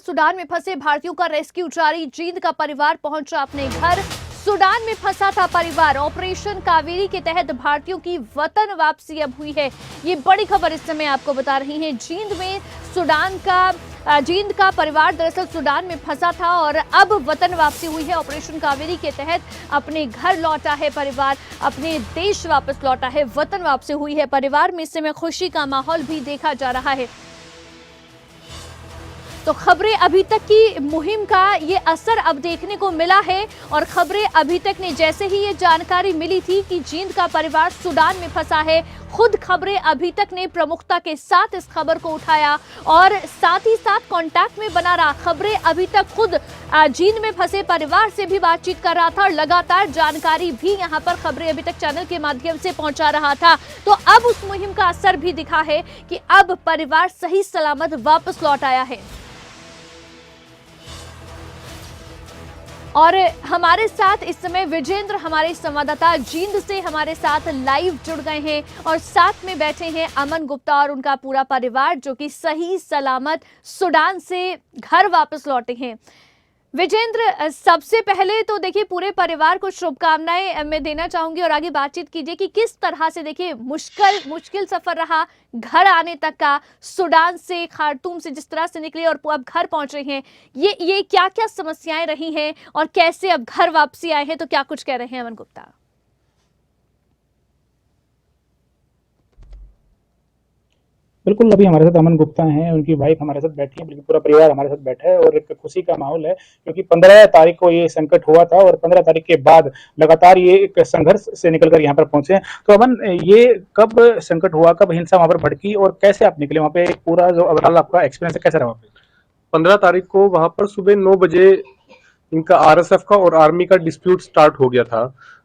Sudan में फंसे भारतीयों का रेस्क्यू जारी। जींद का परिवार पहुंचा अपने घर। सूडान में फंसा था परिवार। ऑपरेशन कावेरी के तहत भारतीयों की वतन वापसी अब हुई है। ये बड़ी खबर इस समय आपको बता रही हैं। जींद का परिवार दरअसल सूडान में फंसा था और अब वतन वापसी हुई है। ऑपरेशन कावेरी के तहत अपने घर लौटा है परिवार, अपने देश वापस लौटा है, वतन वापसी हुई है। परिवार में इस समय खुशी का माहौल भी देखा जा रहा है। तो खबरें अभी तक की मुहिम का ये असर अब देखने को मिला है और खबरें अभी तक ने जैसे ही ये जानकारी मिली थी कि जींद का परिवार सूडान में फंसा है, खुद खबरें अभी तक ने प्रमुखता के साथ इस खबर को उठाया और साथ ही साथ कांटेक्ट में बना रहा। खबरें अभी तक खुद जींद में फंसे परिवार से भी बातचीत कर रहा था और लगातार जानकारी भी यहाँ पर खबरें अभी तक चैनल के माध्यम से पहुंचा रहा था। तो अब उस मुहिम का असर भी दिखा है कि अब परिवार सही सलामत वापस लौट आया है। और हमारे साथ इस समय विजेंद्र, हमारे संवाददाता जींद से हमारे साथ लाइव जुड़ गए हैं और साथ में बैठे हैं अमन गुप्ता और उनका पूरा परिवार, जो कि सही सलामत सूडान से घर वापस लौटे हैं। विजेंद्र, सबसे पहले तो देखिए पूरे परिवार को शुभकामनाएं मैं देना चाहूंगी और आगे बातचीत कीजिए कि किस तरह से देखिए मुश्किल सफर रहा घर आने तक का। सूडान से, खार्तूम से जिस तरह से निकले और अब घर पहुंच रहे हैं, ये क्या क्या समस्याएं रही हैं और कैसे अब घर वापसी आए हैं, तो क्या कुछ कह रहे हैं अमन गुप्ता? बिल्कुल, अभी हमारे साथ अमन गुप्ता हैं, उनकी वाइफ हमारे साथ बैठी है, बल्कि पूरा परिवार हमारे साथ बैठा है और एक खुशी का माहौल है, क्योंकि 15 तारीख को ये संकट हुआ था और 15 तारीख के बाद लगातार ये एक संघर्ष से निकल कर यहाँ पर पहुंचे हैं। तो अमन, ये कब संकट हुआ, कब हिंसा वहाँ पर भड़की और कैसे आप निकले वहाँ पे? पूरा जो ओवरऑल आपका एक्सपीरियंस है, कैसा रहा वहाँ पे? 15 तारीख को वहां पर सुबह 9 बजे इनका आरएसएफ का और आर्मी का डिस्प्यूट स्टार्ट हो गया था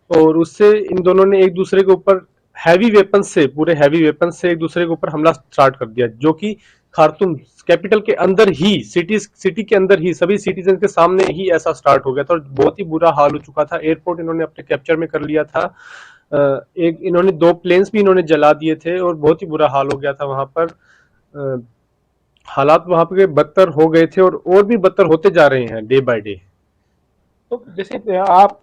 और उससे इन दोनों ने एक दूसरे के ऊपर पूरे हैवी वेपन से एक दूसरे के ऊपर हमला स्टार्ट कर दिया, जो कि खार्तूम कैपिटल के अंदर ही, सिटी के अंदर ही, सभी सिटीजन के सामने ही ऐसा स्टार्ट हो गया था और बहुत ही बुरा हाल हो चुका था। एयरपोर्ट इन्होंने अपने कैप्चर में कर लिया था। एक इन्होंने 2 प्लेन्स भी इन्होंने जला दिए थे और बहुत ही बुरा हाल हो गया था वहां पर। हालात वहां पे बदतर हो गए थे और भी बदतर होते जा रहे हैं डे बाय डे। तो जैसे आप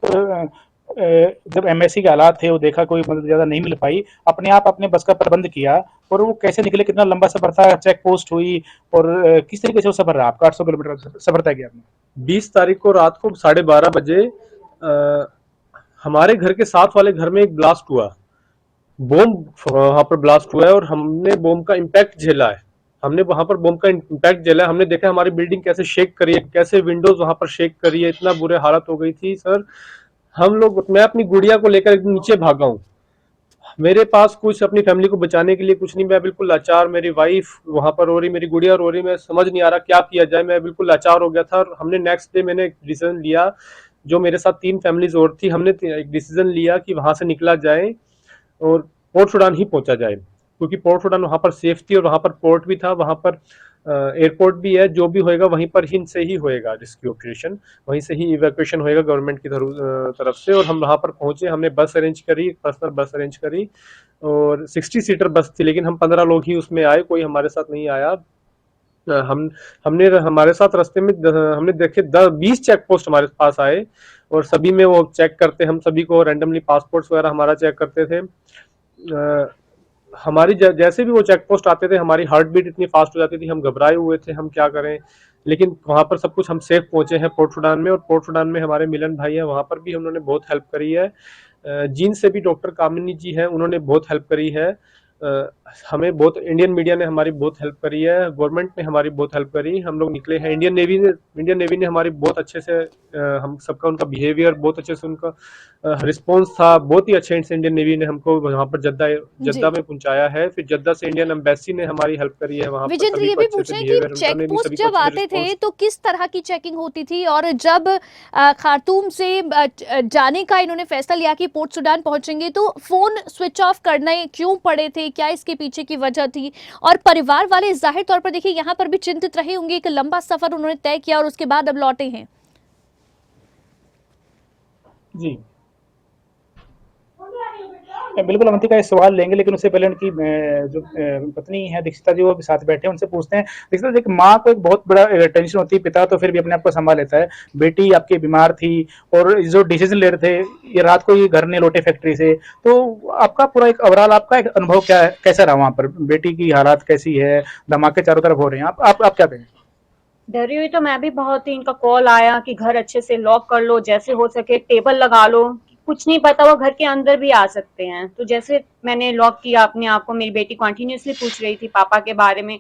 जब एमएससी के हालात थे, वो देखा कोई मदद ज्यादा नहीं मिल पाई, अपने आप अपने बस का प्रबंध किया और वो कैसे निकले? कितना लंबा सफर था, चेक पोस्ट हुई और किस तरीके से वो सफर रहा आपका? 800 किलोमीटर सफर तय किया आपने। 20 तारीख को रात को 12:30 बजे हमारे घर के साथ वाले घर में एक ब्लास्ट हुआ, बॉम्ब वहां पर ब्लास्ट हुआ है और हमने बॉम्ब का इम्पैक्ट झेला है। हमने वहां पर बॉम्ब का इम्पैक्ट झेला है। हमने देखा हमारी बिल्डिंग कैसे शेक करी है, कैसे विंडोज वहां पर शेक करी है, इतना बुरे हालत हो गई थी सर। मैं अपनी गुड़िया को लेकर एकदम नीचे भागा हूँ। मेरे पास कुछ अपनी फैमिली को बचाने के लिए कुछ नहीं, मैं बिल्कुल लाचार। मेरी वाइफ वहां पर रो रही, मेरी गुड़िया रो रही, मैं समझ नहीं आ रहा क्या किया जाए, मैं बिल्कुल लाचार हो गया था। और हमने नेक्स्ट डे मैंने एक डिसीजन लिया, जो मेरे साथ 3 फैमिलीज और थी, हमने एक डिसीजन लिया कि वहां से निकला जाए और पोर्ट सुडान ही पहुंचा जाए, क्योंकि पोर्ट सुडान वहां पर सेफ थी और वहां पर पोर्ट भी था, वहां पर एयरपोर्ट भी है। जो भी होएगा वहीं पर ही से ही होएगा रेस्क्यू ऑपरेशन, वहीं से ही इवैक्यूएशन होएगा गवर्नमेंट की तरफ से। और हम वहां पर पहुंचे, हमने बस अरेंज करी, पर्सनल बस अरेंज करी और 60 सीटर बस थी, लेकिन हम 15 लोग ही उसमें आए, कोई हमारे साथ नहीं आया। हमने हमारे साथ रास्ते में हमने देखे 20 चेक पोस्ट हमारे पास आए और सभी में वो चेक करते, हम सभी को रैंडमली पासपोर्ट्स वगैरह हमारा चेक करते थे। हमारी जैसे भी वो चेक पोस्ट आते थे, हमारी हार्ट बीट इतनी फास्ट हो जाती थी, हम घबराए हुए थे हम क्या करें। लेकिन वहां पर सब कुछ हम सेफ पहुंचे हैं पोर्ट सुडान में। और पोर्ट सुडान में हमारे मिलन भाई है, वहां पर भी उन्होंने बहुत हेल्प करी है। जींद से भी डॉक्टर कामिनी जी हैं, उन्होंने बहुत हेल्प करी है। हमें बहुत, इंडियन मीडिया ने हमारी बहुत हेल्प करी है, गवर्नमेंट ने हमारी बहुत हेल्प करी। हम लोग निकले हैं, इंडियन नेवी ने हमारी बहुत अच्छे से, हम सबका उनका बिहेवियर बहुत अच्छे से, उनका रिस्पॉन्स था बहुत ही अच्छे से। इंडियन नेवी ने हमको वहां पर जद्दा में पहुंचाया है, फिर जद्दा से इंडियन एम्बेसी ने हमारी हेल्प करी है वहां पर। विजेंद्र, ये भी पूछें कि चेक पोस्ट जब आते थे तो किस तरह की चेकिंग होती थी, और जब खार्तूम से जाने का इन्होंने फैसला लिया कि पोर्ट सुडान पहुंचेंगे, तो फोन स्विच ऑफ करने क्यों पड़े थे? क्या इसके पीछे की वजह थी? और परिवार वाले जाहिर तौर पर देखिए यहाँ पर भी चिंतित रहे होंगे, एक लंबा सफर उन्होंने तय किया और उसके बाद अब लौटे हैं। जी, बिल्कुल अवंतिका इस सवाल लेंगे, लेकिन उससे पहले उनकी जो पत्नी है दीक्षिता जी, वो भी साथ बैठे हैं, उनसे पूछते हैं। दीक्षिता जी, एक माँ को एक बहुत बड़ा टेंशन होती है, पिता तो फिर भी अपने आप को संभाल लेता है। बेटी आपकी बीमार थी और जो डिसीजन ले रहे थे, ये रात को ये घर नहीं लौटे फैक्ट्री से, तो आपका पूरा एक ओवरऑल आपका एक अनुभव क्या है, कैसा रहा वहाँ पर? बेटी की हालात कैसी है? धमाके चारों तरफ हो रहे हैं, आप क्या कहें? डरी हुई तो मैं भी बहुत थी। इनका कॉल आया कि घर अच्छे से लॉक कर लो, जैसे हो सके टेबल लगा लो, कुछ नहीं पता वो घर के अंदर भी आ सकते हैं। तो जैसे मैंने लॉक किया अपने आप को, मेरी बेटी कंटिन्यूअसली पूछ रही थी पापा के बारे में,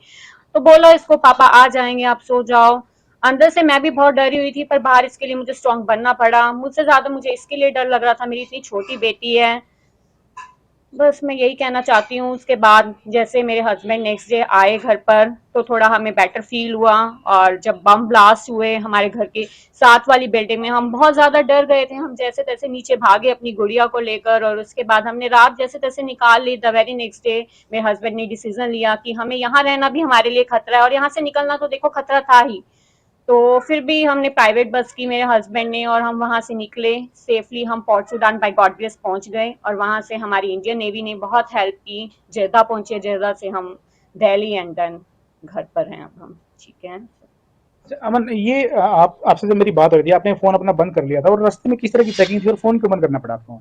तो बोला इसको पापा आ जाएंगे, आप सो जाओ। अंदर से मैं भी बहुत डरी हुई थी, पर बाहर इसके लिए मुझे स्ट्रांग बनना पड़ा। मुझसे ज्यादा मुझे इसके लिए डर लग रहा था, मेरी इतनी छोटी बेटी है। बस मैं यही कहना चाहती हूँ। उसके बाद जैसे मेरे हस्बैंड नेक्स्ट डे आए घर पर, तो थोड़ा हमें बेटर फील हुआ। और जब बम ब्लास्ट हुए हमारे घर के साथ वाली बिल्डिंग में, हम बहुत ज्यादा डर गए थे। हम जैसे तैसे नीचे भागे अपनी गुड़िया को लेकर, और उसके बाद हमने रात जैसे तैसे निकाल ली। द वेरी नेक्स्ट डे मेरे हस्बैंड ने डिसीजन लिया कि हमें यहाँ रहना भी हमारे लिए खतरा है, और यहाँ से निकलना तो देखो खतरा था ही। तो फिर भी हमने प्राइवेट बस की मेरे हस्बैंड ने, और हम वहां से निकले सेफली। हम Port Sudan by God grace पहुंच गए, और वहां से हमारी इंडियन नेवी ने बहुत हेल्प की। जेद्दा पहुंचे, जेद्दा से हम दिल्ली एंड देन घर पर हैं अब हम। ठीक है। अच्छा, अमन, ये आप आपसे जब मेरी बात हो रही थी, आपने फ़ोन अपना बंद कर लिया था, और रास्ते में किस तरह की चेकिंग थी और फ़ोन क्यों बंद करना पड़ा आपको?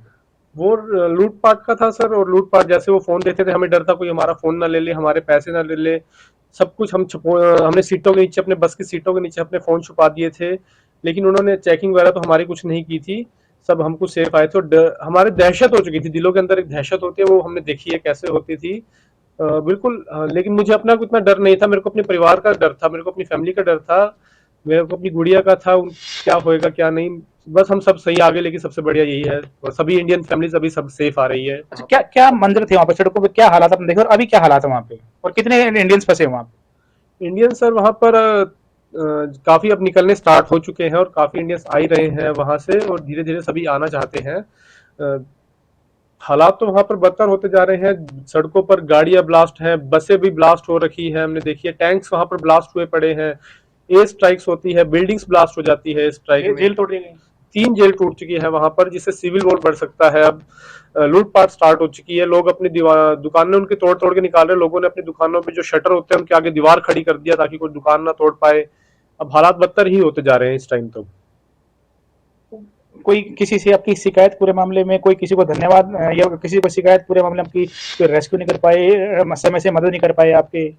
वो लूटपाट का था सर, और लूटपाट जैसे वो फोन देते थे, हमें डर था कोई हमारा फोन ना ले ले, हमारे पैसे ना ले ले। सब कुछ हमने सीटों के नीचे, अपने बस की सीटों के नीचे अपने फोन छुपा दिए थे। लेकिन उन्होंने चेकिंग वगैरह तो हमारी कुछ नहीं की थी, सब हमको सेफ आए थे। और हमारे दहशत हो चुकी थी, दिलों के अंदर एक दहशत होती है, वो हमने देखी है कैसे होती थी। बिल्कुल। लेकिन मुझे अपना इतना डर नहीं था, मेरे को अपने परिवार का डर था, मेरे को अपनी फैमिली का डर था, मेरे को अपनी गुड़िया का था। क्या होएगा क्या नहीं, बस हम सब सही आ गए, लेकिन सबसे बढ़िया यही है, और सभी इंडियन फैमिलीज अभी सब सेफ आ रही है। अच्छा, क्या क्या मंजर थे वहाँ पे सड़कों पे, क्या हालात आपने देखे और अभी क्या हालात है वहाँ पे, और कितने इंडियंस फंसे हैं वहाँ पे? इंडियन सर वहां पर काफी अब निकलने स्टार्ट हो चुके हैं, और काफी इंडियंस आ ही रहे हैं वहां से, और धीरे धीरे सभी आना चाहते हैं। हालात तो वहां पर बदतर होते जा रहे हैं। सड़कों पर गाड़ियां ब्लास्ट हैं, बसें भी ब्लास्ट हो रखी है, हमने देखी है। टैंक्स वहां पर ब्लास्ट हुए पड़े हैं, एयर स्ट्राइक्स होती है, बिल्डिंग्स ब्लास्ट हो जाती है स्ट्राइक में। जेल तोड़ दी गई? 3 जेल टूट चुकी है वहां पर, जिससे सिविल वॉर बढ़ सकता है। अब लूटपाट स्टार्ट हो चुकी है, लोग अपनी दुकानें उनकी तोड़ तोड़ के निकाल रहे हैं। लोगों ने अपनी दुकानों पे जो शटर होते हैं उनके आगे दीवार खड़ी कर दिया ताकि कोई दुकान ना तोड़ पाए। अब हालात बदतर ही होते जा रहे हैं इस टाइम तो। कोई किसी से आपकी शिकायत पूरे मामले में, कोई किसी को धन्यवाद या किसी को शिकायत पूरे मामले में आपकी, कोई रेस्क्यू नहीं कर पाए, समय से मदद नहीं कर पाए आपके?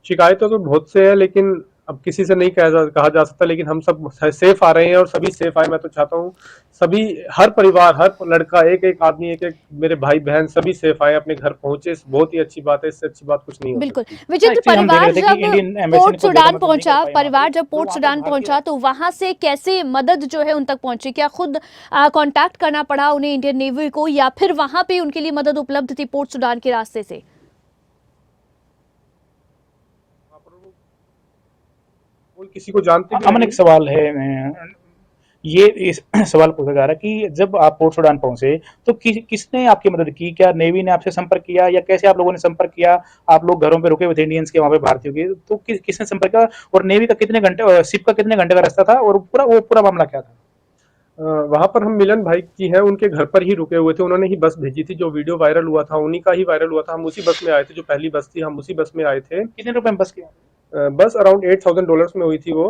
शिकायतें तो बहुत से है, लेकिन अब किसी से नहीं कहा जा सकता। लेकिन हम सब सेफ आ रहे हैं, और सभी सेफ आए। मैं तो चाहता हूँ सभी, हर परिवार, हर लड़का, एक एक आदमी, एक एक मेरे भाई बहन सभी सेफ आए, अपने घर पहुंचे। बहुत ही अच्छी बात है, इससे अच्छी बात कुछ नहीं हो बिल्कुल सकती। विजेंद्र, एक्चुअली हम देख परिवार रहे थे कि जब इंडियन एम्बेसी ने पोर्ट कोई ज़्यादा सुडान मदद नहीं कर पहुंचा, पाई वहाँ परिवार पे, जब तो पोर्ट वहाँ पे सुडान भारतीय पहुंचा, तो वहां से कैसे मदद जो है उन तक पहुंची? क्या खुद कांटेक्ट करना पड़ा उन्हें इंडियन नेवी को, या फिर वहां पे उनके लिए मदद उपलब्ध थी पोर्ट सुडान के रास्ते से? कोई किसी को जानते भी अमन, नहीं। एक सवाल है, ये इस सवाल पूछा जा रहा है कि जब आप पोर्ट सूडान पहुंचे, तो किसने आपकी मदद की? क्या नेवी ने आपसे संपर्क किया, या कैसे आप लोगों ने संपर्क किया? आप लोग घरों पे रुके हुए थे इंडियंस के, वहां पे भारतीयों के, तो किसने संपर्क किया? और नेवी का कितने घंटे, शिप का कितने घंटे का रास्ता था, और पूरा मामला क्या था? वहां पर हम मिलन भाई की है, उनके घर पर ही रुके हुए थे। उन्होंने ही बस भेजी थी, जो वीडियो वायरल हुआ था उन्हीं का ही वायरल हुआ था। हम उसी बस में आए थे, जो पहली बस थी, हम उसी बस में आए थे। कितने रुपए में बस किया? बस अराउंड $8,000 में हुई थी वो,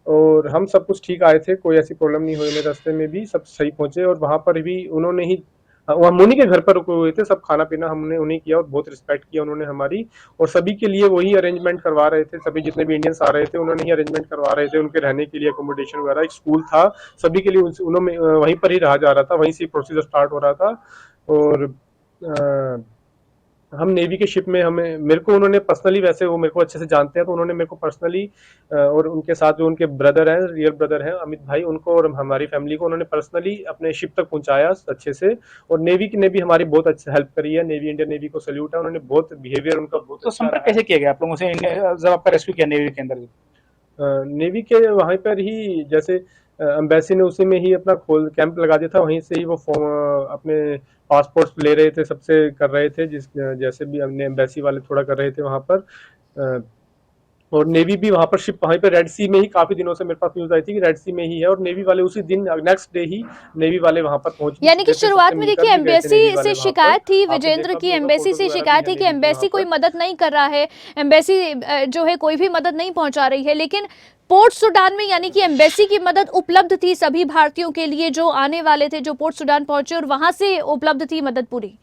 और हम सब कुछ ठीक आए थे, कोई ऐसी प्रॉब्लम नहीं हुई हमें। रास्ते में भी सब सही पहुंचे, और वहां पर भी उन्होंने ही, हम उन्हीं के घर पर रुके हुए थे। सब खाना पीना हमने उन्हीं किया, और बहुत रिस्पेक्ट किया उन्होंने हमारी। और सभी के लिए वही अरेंजमेंट करवा रहे थे, सभी जितने भी इंडियंस आ रहे थे उन्होंने ही अरेंजमेंट करवा रहे थे। उनके रहने के लिए अकोमोडेशन वगैरह, एक स्कूल था सभी के लिए, उन्होंने वहीं पर ही रहा जा रहा था, वहीं से प्रोसीजर स्टार्ट हो रहा था। और हम नेवी के शिप में, हमें मेरे को उन्होंने पर्सनली, वैसे वो मेरे को अच्छे से जानते हैं, तो उन्होंने मेरे को पर्सनली, और उनके साथ जो उनके ब्रदर हैं, रियल ब्रदर हैं अमित भाई, उनको और हमारी फैमिली को उन्होंने पर्सनली अपने शिप तक पहुंचाया अच्छे से। और नेवी की ने भी हमारी बहुत अच्छी हेल्प करी है। नेवी, इंडियन नेवी को सैल्यूट है, उन्होंने बहुत बिहेवियर उनका बहुत तो अच्छा संपर्क रहा है। कैसे किया गया आप लोगों से जब आपका रेस्क्यू किया नेवी के अंदर? नेवी के वहीं पर ही, जैसे एम्बेसी ने उसी में ही अपना खोल कैंप लगा दिया था, वहीं से ही वो अपने पासपोर्ट्स ले रहे थे, सबसे कर रहे थे, जिस जैसे भी हमने एम्बेसी वाले थोड़ा कर रहे थे वहां पर। और नेवी भी वहां पर शिप वहीं पे रेड सी में ही, काफी दिनों से मेरे पास न्यूज आई थी कि रेड सी में ही है, और नेवी वाले उसी दिन नेक्स्ट डे ही नेवी वाले वहां पर पहुंच भी यानी कि चुके थे, शुरुआत सबसे में मिलकर देखिए भी गए थे एम्बेसी नेवी वाले से वहां शिकायत पर। थी, आपने विजेंद्र देखा की भी होगा, एम्बेसी फोटोज से वगैरह भी शिकायत थी हैं कि नेवी की एम्बेसी वहां कोई पर। मदद नहीं कर रहा है, एम्बेसी जो है कोई भी मदद नहीं पहुंचा रही है। लेकिन पोर्ट सुडान में यानी कि एम्बेसी की मदद उपलब्ध थी सभी भारतीयों के लिए जो आने वाले थे, जो पोर्ट सुडान पहुंचे, और वहां से उपलब्ध थी मदद पूरी।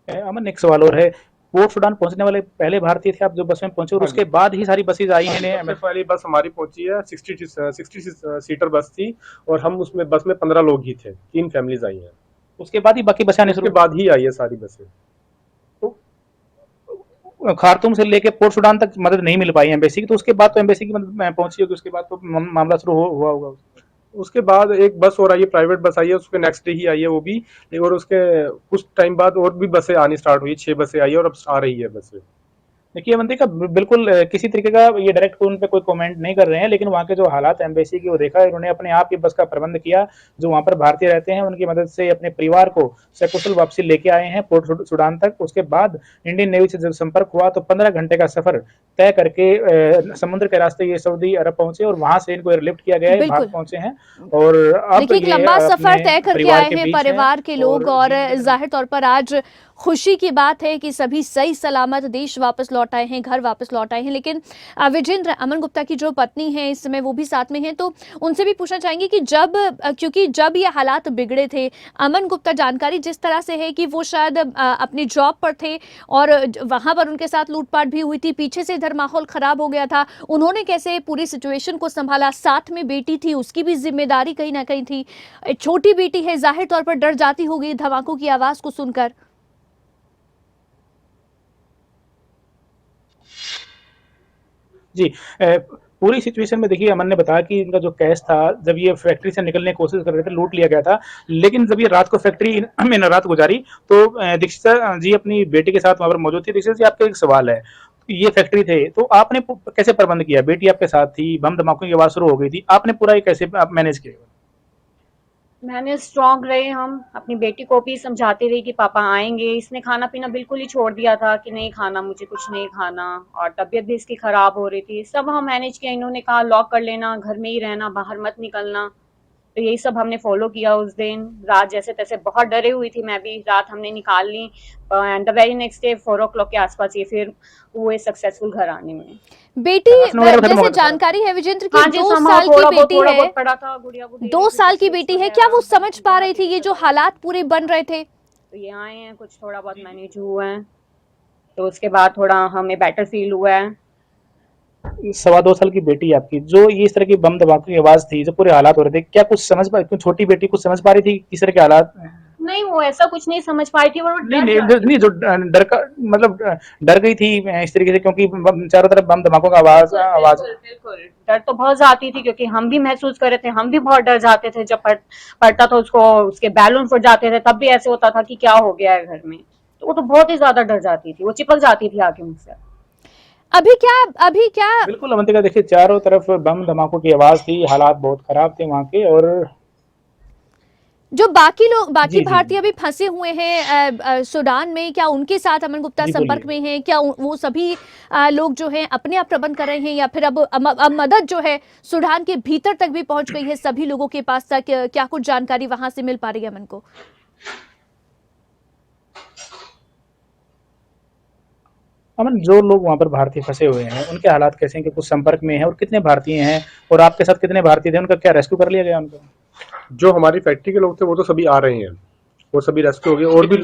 अमन, एक सवाल और है, पोर्ट सुडान पहुंचने वाले पहले भारतीय थे आप जो बस में पहुंचे, और हाँ उसके जी, बाद ही सारी बसेज आई हैं सबसे पहली बस हमारी पहुंची है, 60 सीटर बस थी, और हम उसमें बस में 15 लोग ही थे, 3 फैमिलीज आई हैं, उसके बाद ही बाकी बसें आने उसके शुरू। बाद ही आई है सारी बसें। तो खार्तूम से लेके पोर्ट सुडान तक मदद नहीं मिल पाई एम्बेसी की, तो उसके बाद तो एम्बेसी की मदद पहुंची होगी, उसके बाद तो मामला शुरू हुआ होगा। उसके बाद एक बस और आई है, प्राइवेट बस आई है, उसके नेक्स्ट डे ही आई है वो भी, और उसके कुछ टाइम बाद और भी बसें आनी स्टार्ट हुई, 6 बसें आई है, और अब आ रही है बसें। देखिए मंत्री का बिल्कुल किसी तरीके का ये डायरेक्ट उन पे कोई कमेंट नहीं कर रहे हैं, लेकिन वहाँ के जो हालात एम्बेसी की वो देखा है उन्होंने, अपने आप ही बस का प्रबंध किया, जो वहाँ पर भारतीय रहते हैं उनकी मदद से अपने परिवार को सकुशल वापसी लेके आए हैं पोर्ट सुडान तक। उसके बाद इंडियन नेवी से जब संपर्क हुआ तो 15 घंटे का सफर तय करके समुद्र के रास्ते ये सऊदी अरब पहुंचे, और वहां से इनको एयरलिफ्ट किया गया है, भारत बिल्कुल। पहुंचे हैं, और अब देखिए एक ये लंबा सफर अपने तय करके परिवार आए के हैं बीच हैं। परिवार के लोग, और जी, जाहिर तौर पर आज खुशी की बात है कि सभी सही सलामत देश वापस लौट आए हैं, घर वापस लौट आए हैं। लेकिन विजेंद्र, अमन गुप्ता की जो पत्नी है इस समय वो भी साथ में हैं, तो उनसे भी पूछना चाहेंगे कि क्योंकि जब ये हालात बिगड़े थे, अमन गुप्ता जानकारी जिस तरह से है कि वो शायद अपनी जॉब पर थे और वहां पर उनके साथ लूटपाट भी हुई थी, पीछे से इधर माहौल खराब हो गया था, उन्होंने कैसे पूरी सिचुएशन को संभाला? साथ में बेटी थी, उसकी भी जिम्मेदारी कहीं ना कहीं थी, एक छोटी बेटी है, जाहिर तौर पर डर जाती होगी धमाकों की आवाज को सुनकर। जी, पूरी सिचुएशन में देखिए अमन ने बताया कि इनका जो कैश था, जब ये फैक्ट्री से निकलने की कोशिश कर रहे थे, लूट लिया गया था, लेकिन जब ये रात को फैक्ट्री में रात गुजारी तो दीक्षिता जी अपनी बेटी के साथ वहां पर मौजूद थी। दीक्षिता जी, आपका एक सवाल है, ये फैक्ट्री थे तो आपने कैसे प्रबंध किया? बेटी आपके साथ थी, बम धमाकों की आवाज शुरू हो गई थी, आपने पूरा ये कैसे आप मैनेज किया? मैंने स्ट्रांग रहे, हम अपनी बेटी को भी समझाते रहे कि पापा आएंगे। इसने खाना पीना बिल्कुल ही छोड़ दिया था कि नहीं खाना, मुझे कुछ नहीं खाना, और तबीयत भी इसकी खराब हो रही थी। सब हम मैनेज किया, इन्होंने कहा लॉक कर लेना, घर में ही रहना, बाहर मत निकलना, तो यही सब हमने फॉलो किया। उस दिन रात जैसे तैसे बहुत डरे हुई थी, मैं भी, रात हमने निकाल ली, and the very next day 4 o'clock के आसपास ये फिर हुए सक्सेसफुल घर आने में। बेटी, राशन वगैरह खत्म हो जैसे गया था? जानकारी है विजेंद्र की हाँ जी, 2 somehow साल की थोड़ा बेटी है, बहुत पड़ा था, गुड़िया को दे 2 रही थी साल कुछ की चिप्स बेटी है, क्या वो वगैरह, समझ पा बना रही के थी ये दे जो रहे थे। हालात पूरे बन रहे थे? तो ये आए हैं, कुछ थोड़ा बहुत मैनेज हुआ है, तो उसके बाद थोड़ा हमें बेटर फील हुआ है। 2.25 साल की बेटी है आपकी, जो ये इस तरह की बम धमाकों की आवाज थी, जो पूरे हालात हो रहे थे, क्या कुछ समझ पा, क्यों छोटी बेटी कुछ समझ पा रही थी किस तरह के हालात? नहीं, वो ऐसा कुछ नहीं समझ पाई थी, और वो नहीं डर नहीं जाती नहीं, थी। जो डर का मतलब डर गई थी इस तरीके से, क्योंकि चारों तरफ बम धमाकों का आवाज बिल्कुल आवाज। बिल्कुल बिल्कुल, डर तो बहुत जाती थी, क्योंकि हम भी महसूस कर रहे थे, हम भी बहुत डर जाते थे जब पड़ता था उसको, उसके बैलून फट जाते थे, तब भी ऐसे होता था कि क्या हो गया है घर में। तो वो तो बहुत ही ज्यादा डर जाती थी, वो चिपक जाती थी आके मुझसे। अभी क्या बिल्कुल अवंतिका, देखिए चारों तरफ बम धमाकों की आवाज थी, हालात बहुत खराब थे वहाँ के, और जो बाकी लोग, बाकी जी जी भारतीय अभी फंसे हुए हैं सूडान में, क्या उनके साथ अमन गुप्ता जी संपर्क बोलिए। में हैं? क्या वो सभी लोग जो हैं अपने आप प्रबंध कर रहे हैं, या फिर अब मदद जो है सूडान के भीतर तक भी पहुंच गई है सभी लोगों के पास तक? क्या कुछ जानकारी वहां से मिल पा रही है अमन को? अमन, जो लोग वहाँ पर भारतीय फंसे हुए हैं उनके हालात कैसे हैं, कि कुछ संपर्क में हैं, और कितने भारतीय हैं, और आपके साथ कितने भारतीय थे, उनका क्या रेस्क्यू कर लिया गया उनका? जो हमारी फैक्ट्री के लोग थे वो तो सभी आ रहे हैं, वो सभी रेस्क्यू हो गए, और भी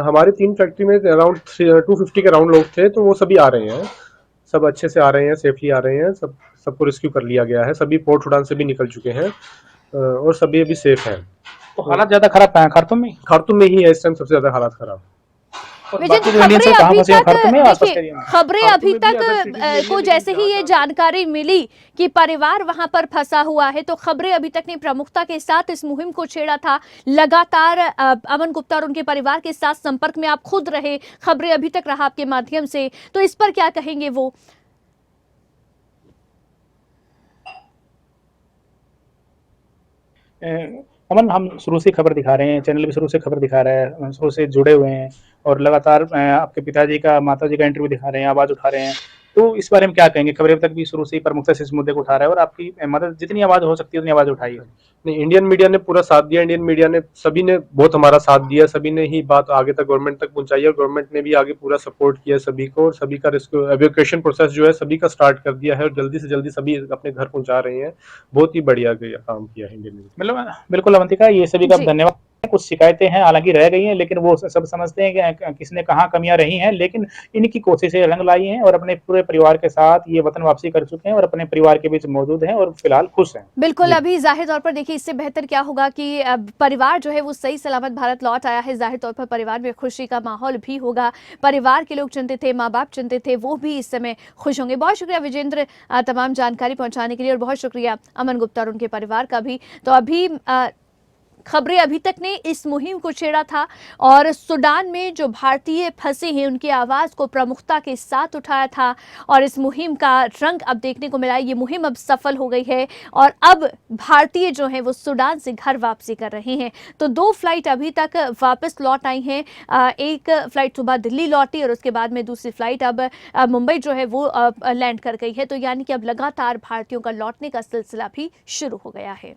हमारी 3 फैक्ट्री में अराउंड 250 के अराउंड लोग थे, तो वो सभी आ रहे हैं, सब अच्छे से आ रहे हैं, सेफली आ रहे हैं, सबको रेस्क्यू कर लिया गया है, सभी पोर्ट सुडान से भी निकल चुके हैं, और सभी अभी सेफ हैं। तो हालात ज्यादा खराब है खार्तूम में? खार्तुम में ही है इस टाइम सबसे ज्यादा हालात खराब। और विजेंद्र, बाकी जो इंडियंस खबरें हैं कहाँ अभी फंसे हैं, तक खार्तूम में या आसपास के देखिए, एरिया में? खबरें खार्तूम अभी में भी तक अदर सिटीज भी को है, जैसे लेकिन ही ये ज्यादा जानकारी मिली कि परिवार वहां पर फंसा हुआ है, तो खबरें अभी तक ने प्रमुखता के साथ इस मुहिम को छेड़ा था। लगातार अमन गुप्ता और उनके परिवार के साथ संपर्क में आप खुद रहे, खबरें अभी तक रहा आपके माध्यम से, तो इस पर क्या कहेंगे वो? अमन, हम शुरू से खबर दिखा रहे हैं, चैनल भी शुरू से खबर दिखा रहा है, शुरू से जुड़े हुए हैं, और लगातार आपके पिताजी का, माताजी का इंटरव्यू दिखा रहे हैं, आवाज़ उठा रहे हैं। तो इस बारे में क्या कहेंगे? खबरें अब तक भी शुरू से ही प्रमुखता से इस मुद्दे को उठा रहा है और आपकी मदद जितनी आवाज़ हो सकती है उतनी आवाज़ उठाई है। नहीं, इंडियन मीडिया ने पूरा साथ दिया, इंडियन मीडिया ने सभी ने बहुत हमारा साथ दिया, सभी ने ही बात आगे तक गवर्नमेंट तक पहुंचाई और गवर्नमेंट ने भी आगे पूरा सपोर्ट किया सभी को, और सभी का रेस्क्यू एवैक्यूएशन प्रोसेस जो है सभी का स्टार्ट कर दिया है और जल्दी से जल्दी सभी अपने घर पहुंचा रहे हैं। बहुत ही बढ़िया काम किया है इंडियन मीडिया। मतलब बिल्कुल अवंतिका, ये सभी का जी। धन्यवाद। कुछ शिकायतें हैं, हालाँकि रह गई हैं, लेकिन वो सब समझते हैं कि किसने कहाँ कमियाँ रही हैं, लेकिन इनकी कोशिशें रंग लाई हैं और अपने पूरे परिवार के साथ ये वतन वापसी कर चुके हैं और अपने परिवार के बीच मौजूद हैं और फिलहाल खुश हैं। बिल्कुल, जी। अभी ज़ाहिर तौर पर देखिए इससे बेहतर क्या होगा कि परिवार जो है वो सही सलामत भारत लौट आया है। ज़ाहिर तौर पर परिवार में खुशी का माहौल भी होगा। परिवार के लोग चिंतित थे, माँ-बाप चिंतित थे, वो भी इस समय खुश होंगे। बहुत शुक्रिया विजेंद्र तमाम जानकारी पहुँचाने के लिए, और बहुत शुक्रिया अमन गुप्ता और उनके परिवार का भी। तो अभी खबरें अभी तक ने इस मुहिम को छेड़ा था और सूडान में जो भारतीय फंसे हैं उनकी आवाज़ को प्रमुखता के साथ उठाया था, और इस मुहिम का रंग अब देखने को मिला है। ये मुहिम अब सफल हो गई है और अब भारतीय जो हैं वो सूडान से घर वापसी कर रहे हैं। तो 2 फ्लाइट अभी तक वापस लौट आई हैं। एक फ्लाइट सुबह दिल्ली लौटी और उसके बाद में दूसरी फ्लाइट अब मुंबई जो है वो लैंड कर गई है। तो यानी कि अब लगातार भारतीयों का लौटने का सिलसिला भी शुरू हो गया है।